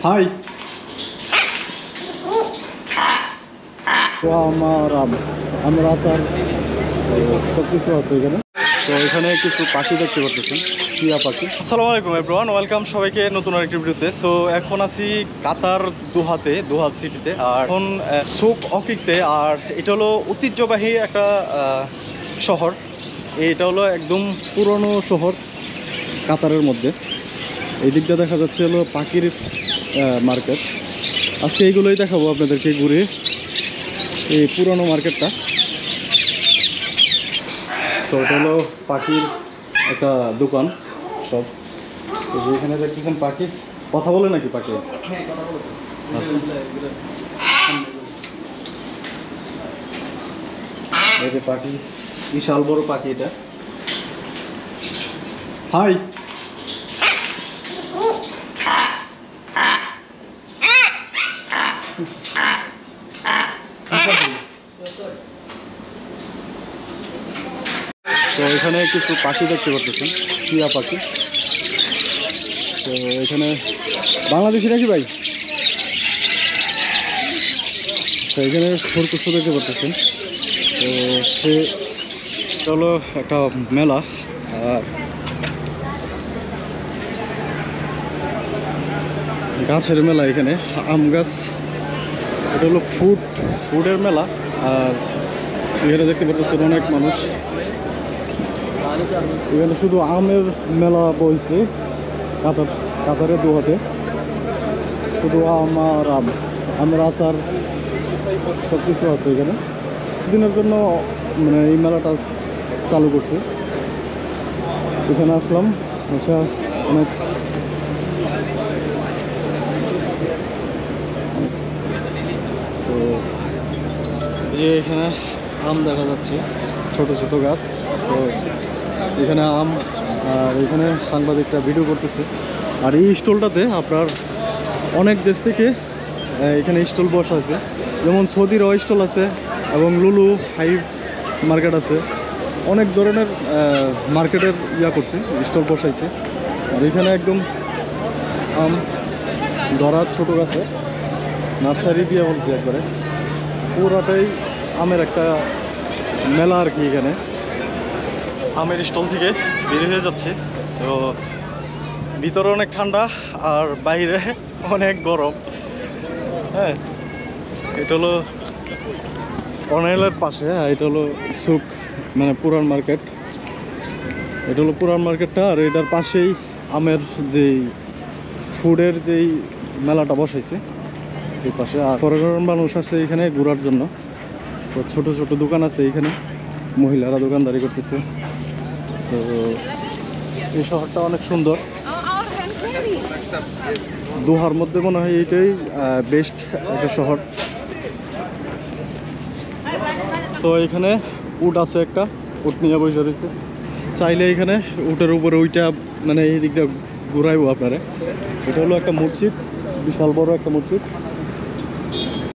High তো আমরা আসার সব কিছু আছে এখানে। তো এখানে কিছু পাখি দেখতে পাচ্ছেন, টিয়া পাখি। আসসালামু আলাইকুম এভরিওয়ান, ওয়েলকাম সবাইকে নতুন আরেকটি ভিডিওতে। সো এখন আছি কাতার দোহা সিটিতে, আর এখন সুক অকিকতে। আর এটা হলো ঐতিহ্যবাহী একটা শহর। এটা হলো একদম পুরনো শহর কাতারের মধ্যে। এই দিকটা দেখা যাচ্ছে হলো পাখির মার্কেট। আজকে এইগুলোই দেখাবো আপনাদেরকে ঘুরে, এই পুরনো মার্কেটটা। তো এটা হলো পাখির একটা দোকান সব। তো যেখানে দেখতেছেন পাখি কথা বলে নাকি পাখি? আচ্ছা, এই যে পাখি, বিশাল বড় পাখি এটা। হাই তো এখানে কিছু পাখি দেখতে পাচ্ছেন, টিয়া পাখি। তো এখানে বাংলাদেশি নাকি ভাই? তো এখানে খরগোশ দেখতে পাচ্ছেন। তো সে হলো একটা মেলা, আর গাছের মেলা। এখানে আম গাছ, এটা হলো ফুডের মেলা। আর এখানে দেখতে পাচ্ছেন অনেক মানুষ। এখানে শুধু আমের মেলা বইছে কাতারে দোহাতে। শুধু আম আর আমের আচার সব কিছু আছে এখানে। দিনের জন্য মানে এই মেলাটা চালু করছে। এখানে আসলাম, এসে অনেক তো যে এখানে আম দেখা যাচ্ছে, ছোট ছোট গাছ। তো এখানে আম, আর এখানে সাংবাদিকরা ভিডিও করতেছে। আর এই স্টলটাতে আপনার অনেক দেশ থেকে এখানে স্টল বসা আছে, যেমন সৌদিরও স্টল আছে এবং লুলু হাইভ মার্কেট আছে। অনেক ধরনের মার্কেটের করছে, স্টল বসাইছে। আর এখানে একদম আম ধরা ছোট গাছে নার্সারি দিয়ে বলছে, একবারে পুরাটাই আমের একটা মেলা আর কি। এখানে আমের স্টল থেকে বের হয়ে যাচ্ছে। তো ভিতরে অনেক ঠান্ডা আর বাইরে অনেক গরম। হ্যাঁ, এটা হলো অনেলের পাশে। এটা হলো সুক, মানে পুরান মার্কেট। এটা হলো পুরান মার্কেটটা, আর এটার পাশেই আমের যেই ফুডের যেই মেলাটা বসাইছে এই পাশে। আর ফরেনার মানুষ আছে এখানে ঘোরার জন্য। তো ছোট ছোট দোকান আছে এখানে, মহিলারা দোকানদারি করতেছে। তো এই শহরটা অনেক সুন্দর। দোহার মধ্যে মনে হয় এইটাই বেস্ট একটা শহর। তো এখানে উট আছে, একটা উট নিয়ে বসে রয়েছে। চাইলে এখানে উটের উপরে ওইটা মানে এই দিকটা ঘুরাইবো আপনারা। এটা হলো একটা মসজিদ, বিশাল বড় একটা মসজিদ।